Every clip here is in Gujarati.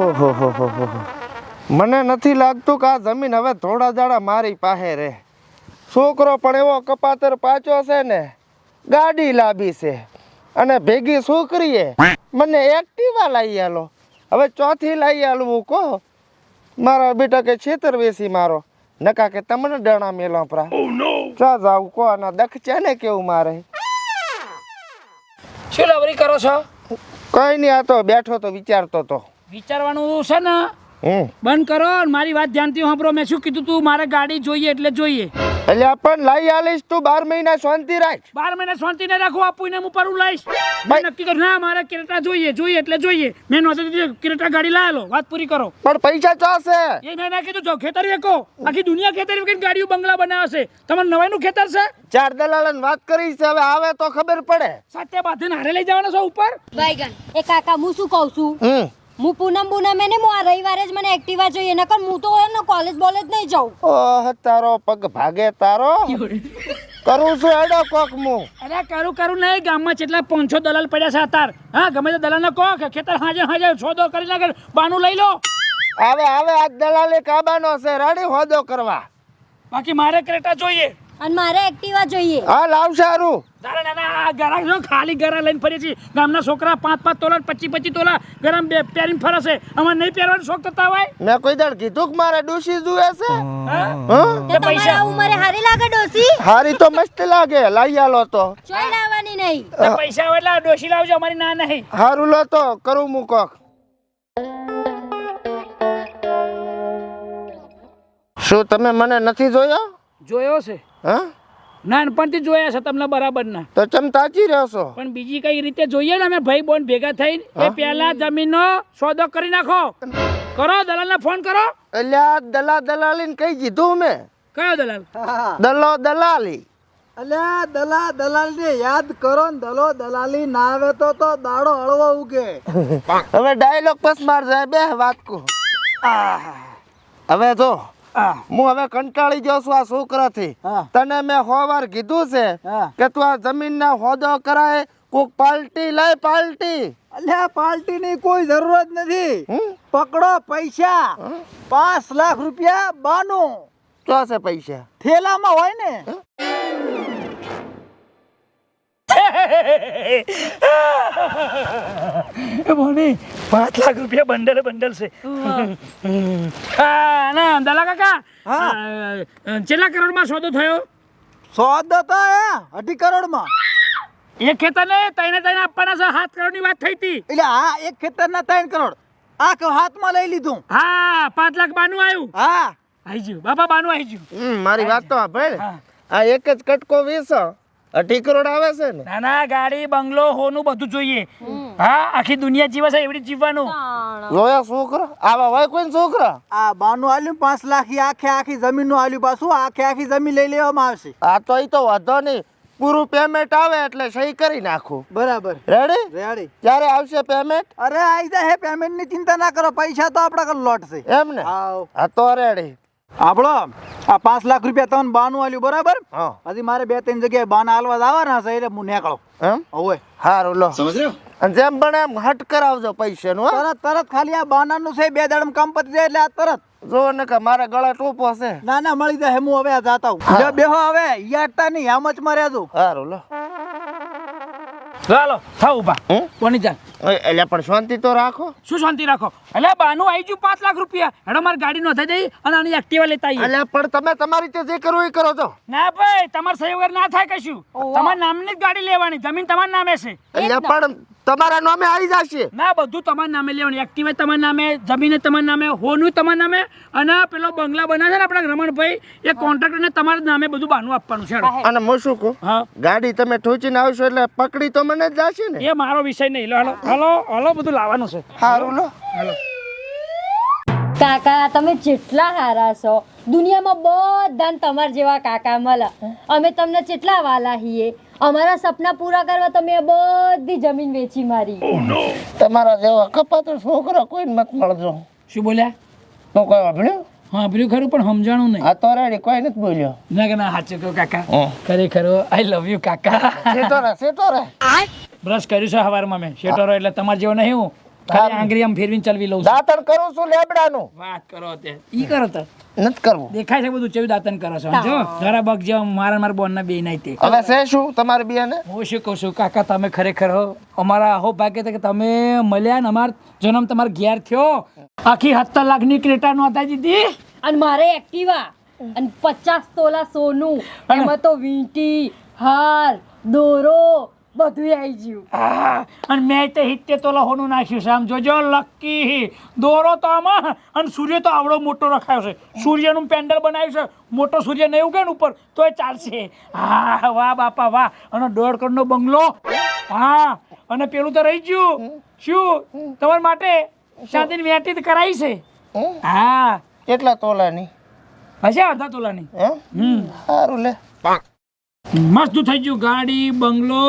ઓહો હો હો હો. મને નથી લાગતું કે આ જમીન હવે થોડા દાડા મારી પાસે રહે. છોકરો પણ એવો કપાતર પાછો છે ને, ગાડી લાવી છે અને ભેગી છોકરીએ મને એક્ટિવા લઈ આલો. હવે ચોથી લઈ આલવું કહો. મારા બેટા કે છેતર વેસી મારો નકા કે તમને ડણા મેલો પરા. ચા જાવ કો ના દખ છે ને કેવું મારે. શું લવરી કરો છો? કઈ નહીં, આ તો બેઠો તો વિચારતો તો. વિચારવાનું છે ને બંધ કરો અને મારી વાત ધ્યાનથી સાંભળો. મેં શું કીધું તું? મારે ગાડી જોઈએ એટલે જોઈએ. એટલે આપણ લઈ આલીશ, તું 12 મહિના શાંતિ રાખ. 12 મહિના શાંતિ ને રાખો, આપું ને હું પર લઈશ. મેં નક્કી કર્યું ના મારે ક્રેટા જોઈએ એટલે જોઈએ. મેં નોંધી ક્રેટા ગાડી લાવેલો. વાત પૂરી કરો. પણ પૈસા ચાલશે. એ મેં ના કીધું જો ખેતર વેકો. આખી દુનિયા ખેતર વેકીને ગાડીઓ બંગલા બનાવે છે. તમારે નવાઈનું ખેતર છે? 4 દલાલને વાત કરી છે, હવે આવે તો ખબર પડે. સાથે બાંધીને હારે લઈ જવાના છો ઉપર? બાઈગન એ કાકા હું શું કહું છું, હું પૂનમ ને હું આ રવિવારે જ મને એક્ટિવા જોઈએ, નકર હું તો ને કોલેજ બોલેજ નહીં જાઉં. ઓહ તારો પગ ભાગે તારો. કરું છું એડો કોક હું. અરે કરું નહીં. ગામમાં કેટલા 500 દલાલ પડ્યા છે અતાર. હા, ગમે તે દલાલને કહો કે ખેતર હાજે સોદો કરી નાખે, બાનું લઈ લો. આવે આજ દલાલે કાબાનો છે, રેડી હોદો કરવા. બાકી મારે ક્રેટા જોઈએ અને મારે એક્ટિવા જોઈએ. હા લાવ સારું. તારે નાના ગરા જો ખાલી ગરા લઈને ફરીએ છીએ. ગામના છોકરા 5-5 તોલા 25-25 તોલા ગરમ બે પહેરીને ફરે છે. અમારે નહીં પહેરવાનો શોખ થતા હોય? મેં કોઈ દાડ કીધું કે મારે ડોશી જુએ છે. તે તમારા ઉંમરે હારી લાગે ડોસી? હારી તો મસ્ત લાગે, લઈ આલો તો. ચોય લાવવાની નહીં. પૈસા હોય એટલે ડોશી લાવજો, અમારી ના નહીં. હારું લો તો કરું હું કોક. શું તમે મને નથી જોયો? જોયો છે, હા, નાનપણથી જોયા છે તમને બરાબર ના. તો ચમ તાચી રહ્યો છો? પણ બીજી કઈ રીતે જોઈએ ને અમે ભાઈ બોન ભેગા થઈને એ પહેલા જમીનનો સોદો કરી નાખો. કરો, દલાલને ફોન કરો. એટલે દલાલીને કઈ કીધું મેં? કયો દલાલ? દલાલી. અલ્યા દલાલને યાદ કરો ને, દલાલી ના આવે તો દાડો હળવો ઉગે. હવે ડાયલોગ પસ માર જાય બે વાત કો. હવે જો હું હવે કંટાળી ગયો છું આ છોકરાથી. તને મેં 100 વાર કીધું છે કે તું આ જમીનના હોદો કરાય, કોક પાર્ટી લાય પાર્ટી. અલ્યા પાર્ટી ની કોઈ જરૂરત નથી. પકડો પૈસા 5 લાખ રૂપિયા બાનું. શું છે પૈસા? થેલામાં હોય ને. બોની 5 લાખ રૂપિયા બંડલ છે. હા ના દલા કાકા, કેટલા કરોડમાં સોદો થયો? સોદો તો 2.5 કરોડમાં. એક ખેતર ને તઈને આપવાના છે. 7 કરોડની વાત થઈ હતી. એટલે આ એક ખેતરના 3 કરોડ આ હાથમાં લઈ લીધું. હા, 5 લાખ બાનું આવ્યું. હા આવી ગયું બાપા, બાનું આવી ગયું. મારી વાત તો સાંભળ. આ એક જ કટકો 2.5 કરોડ આવે છે ને. નાના ગાડી બંગલો હોનું બધું જોઈએ. હા, આખી દુનિયા જીવે છે એવી જીવવાનું. જોયા છોકરા આવા હોય કોઈ છોકરા? આ બાનું આલ્યું 5 લાખ, આખી જમીન નું આલ્યું, પાછું આખી જમીન લઈ લેવામાં આવશે. આ તો ઈ તો વાંધો નહીં, પૂરું પેમેન્ટ આવે એટલે સહી કરી નાખું. બરાબર, રેડી? ક્યારે આવશે પેમેન્ટ? અરે આવી જાય પેમેન્ટ ની ચિંતા ના કરો, પૈસા તો આપડા કર લોટ છે. એમ ને? હા તો રેડી. આપણો આ 5 લાખ રૂપિયા તમને બાનું આલ્યું, બરાબર? હજી મારે 2-3 જગ્યાએ બાના હાલવા જવાના છે, એટલે હું નીકળો. એમ? ઓય હારું લો. સમજ રહ્યો? અને જેમ બને એમ હટ કરાવજો પૈસાનું. તરત ખાલી આ બાનાનું છે, 2 દાડમ કામ પતી જાય એટલે આ તરત. જો ને કે મારા ગળા ટોપો છે. ના મળી જાય, હું હવે જાતા હું. બેહો હવે, યાદતા નહીં, આમ જ મર્યા છું. હારું લો. ચાલો થાવ ઉભા. કોની ચાલ એટલે પણ શાંતિ તો રાખો. શું શાંતિ રાખો? એટલે બાનું આવી ગયું 5 લાખ રૂપિયા. હેડો મારી ગાડી નોંધાઈ દઈ અને આની એક્ટિવા લેતા આવીએ. એટલે પણ તમે તમારી રીતે જે કરવું એ કરો છો. ના ભાઈ, તમારે સહી વગર ના થાય કશું. તમારા નામની જ ગાડી લેવાની, જમીન તમારા નામે છે. એટલે પણ તમારા નામે આવી જશે. ના, બધું તમારા નામે લેવાની. એક્ટિવા તમારા નામે, જમીન તમારા નામે, હોનું તમારા નામે, અને પેલો બંગલા બનાવે છે ને આપણા રમણભાઈ, એ કોન્ટ્રાક્ટરને તમારા નામે બધું બાનું આપવાનું છે. અને હું શું કહું, ગાડી તમે ઠોચીને આવશો એટલે પકડી તો મને જ જશે ને. એ મારો વિષય નહીં. હાલો બધું લાવવાનું છે. સારું લો. કાકા તમે જેટલા હારા છો, દુનિયામાં બધાને તમારા જેવા કાકા મળે. અમે તમને જેટલા વાલા છીએ. અમારા સપના પૂરા કરવા તમે બધી જમીન વેચી મારી. તમારા જેવા કપાતો છોકરા કોઈ મત મળજો. શું બોલ્યા? તો કોઈ વાપર્યું? હા, પેલું ખરું પણ સમજાણું નહીં. આ તો રેડી, કોઈ નથી બોલ્યો. ના સાચું કહું કાકા, ખરેખર આઈ લવ યુ કાકા. સેટો રે. બ્રશ કર્યું છે સવારમાં મેં. શેટોરો એટલે તમારે જેવો નહીં હું. ખાલી આંગળી આમ ફેરવીને ચલવી લઉં છું દાંતણ કરું છું લેબડાનું. વાત કરો તે ઈ કરો તો નથી કરવું. દેખાય છે બધું ચેવું દાંતન કરો છો જો જરા બગ જેવા મારા બોનના બે નાઈ તે હવે છે શું તમારે બેને? હું શું કહું છું કાકા તમે ખરેખર હો અમારા અહો ભાગ્ય છે કે તમે મળ્યા ને અમાર જન્મ તમારા ઘેર થયો આખી 17 લાખની ક્રેટા નોંધાઈ દીધી અને મારે એક્ટિવા અને 50 તોલા સોનું એમાં તો વીંટી હાર દોરો બધું આવી ગયું. હા, અને મેં તે 70 તોલા હોનું નાખ્યું છે આમ જોજો લકી દોરો તો આમાં અને સૂર્ય તો આવડો મોટો રખાયો છે સૂર્યનું પેન્ડલ બનાવ્યું છે મોટો સૂર્ય નહીં ઉગે ને ઉપર તોય ચાલશે. હા વાહ બાપા વાહ અને 1.5 કરોડનો બંગલો. હા અને પેલું તો રહી ગયું શું તમારા માટે શાદીની વેટી તો કરાવી છે. હા કેટલા તોલાની? હશે 1/2 તોલાની. એમ સારું લે. મસ્ત થઈ ગયું ગાડી બંગલો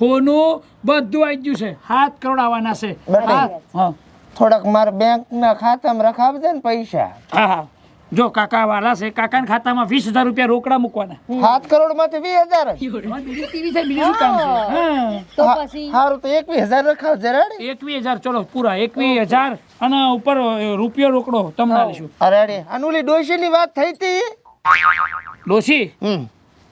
હોનું બધું આવી ગયું છે 7 કરોડ આવવાના છે. બેટા. હા થોડાક મારા બેંકના ખાતામાં રખાવજે ને પૈસા. હા હા જો કાકા વાલા છે કાકાના ખાતામાં 20,000 રૂપિયા રોકડા મૂકવાના. 7 કરોડમાંથી 20,000 જ. બીજું ટીવી છે બીજું શું કામ છે? હા. તો પછી સારું તો 21,000 રખાવજે રેડી. 21,000 ચલો પૂરા 21,000 અને ઉપર રૂપિયો રોકડો તમને આલીશું. રેડી. અનુલી ડોશીની વાત થઈ હતી. ડોશી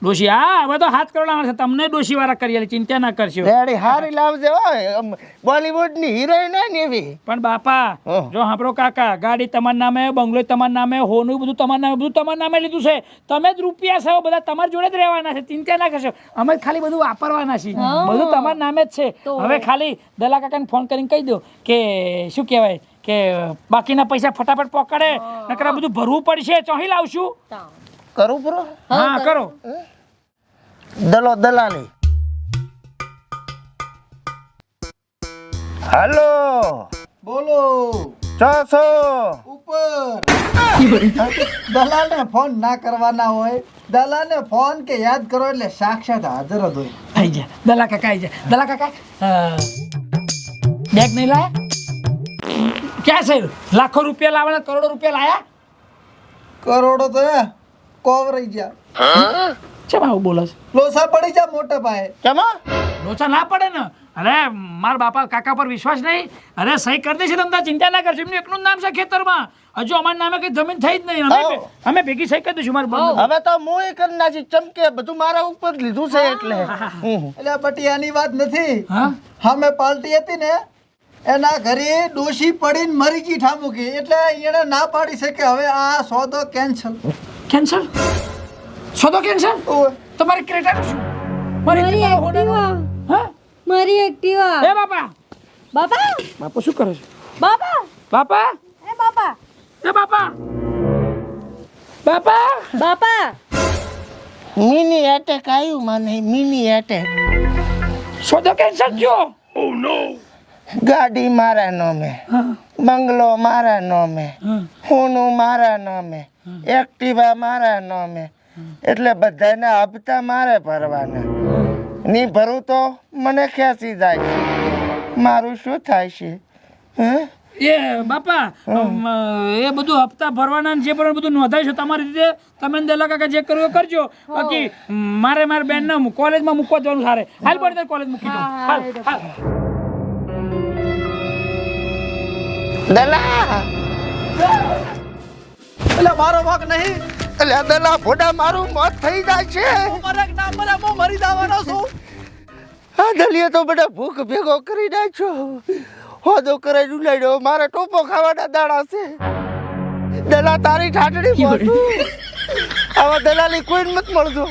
ડોશી હા હવે તો 7 કરોડ આવશે તમને ડોશી વાળા કરી આલી ચિંતા ના કરશો. રેડી હારી લાવજે હોય બોલીવુડની હિરોઈન હોય ને એવી. પણ બાપા હં. જો સાંભળો કાકા ગાડી તમારા નામે બંગલો તમારા નામે હોનું બધું તમારા નામે લીધું છે તમે જ રૂપિયા છો બધા તમારી જોડે જ રહેવાના છે ચિંતા ના કરશો અમે જ ખાલી બધું વાપરવાના છીએ બધું તમારા નામે જ છે. હવે ખાલી દલા કાકાને ફોન કરીને કહી દો કે શું કહેવાય કે બાકીના પૈસા ફટાફટ પકડે નકર આ બધું ભરવું પડશે ચોહી લાવશું. કરું પૂરો. હા કરો દલાલી. હાલો બોલો છો ઉપર દલાલને ફોન ના કરવાના હોય દલાલને ફોન કે યાદ કરો એટલે સાક્ષાત હાજર જ હોય. આવી જા દલા કાકા આવી જા દલા કાકા બેગ નહીં લાયા ક્યાં છે લાખો રૂપિયા લાવવાના કરોડો રૂપિયા લાયા કરોડો તો કોવરાઈ ગયા ચમ આવું બોલો છો લોસા પડી જા મોટા પાયે. કેમાં? લોચા ના પડે ને અરે મારા બાપા કાકા પર વિશ્વાસ નહીં અરે સહી કરી દેશે તમને ચિંતા ના કરશો એમનું એકલું જ નામ છે ખેતરમાં હજુ અમારા નામે કઈ જમીન થઈ જ નહીં અમે ભેગી સહી કરી દઈશું મારું બંધ હવે તો હું એ કરી નાખી ચમકે બધું મારા ઉપર લીધું છે એટલે. એટલે બટિયાની વાત નથી. હા સામે પાર્ટી હતી ને એના ઘરે ડોશી પડીને મરી ગઈ ઠામુકી એટલે એને ના પાડી છે કે હવે આ સોદો કેન્સલ. કેન્સલ સોદો કેન્સલ તમારી ક્રેટા શું મારી એક્ટિવા હા મારી એક્ટિવા એ બાપા બાપા બાપા શું કરે છે બાપા બાપા એ બાપા એ બાપા બાપા બાપા મિની એટેક આવ્યું મને મિની એટેક. સોદો કેન્સલ થયો ગાડી મારા નામે બંગલો મારા નામે હોનું મારા નામે એક્ટિવા મારા નામે એટલે બધાના હપ્તા મારે ભરવાના. ની ભરું તો મને ખેંચી જાય છે. મારું શું થાય છે? હે એ બાપા એ બધું હપ્તા ભરવાના ને જે પણ બધું નોંધાય છે તમારી રીતે તમે ને દલા કાકા જે કરવું એ કરજો બાકી મારે બેન ના કોલેજમાં મૂકવા જવાનું સારે હાલ પડે કોલેજ મૂકી દો હાલ હાલ દલા એટલે મારો વાંક નહીં. એટલે દલા ભોડા મારું મોત થઈ જાય છે. મરે કે ના મરે હું મરી જવાનો છું. આ દલિયા તો બધા ભૂખ ભેગો કરી નાખ્યો હોદો કરાઈ ઉલાડ્યો મારે ટોપો ખાવાના દાડા છે. દલા તારી ઠાઠડી મોટું આવા દલાલી કોઈ મત મળજો.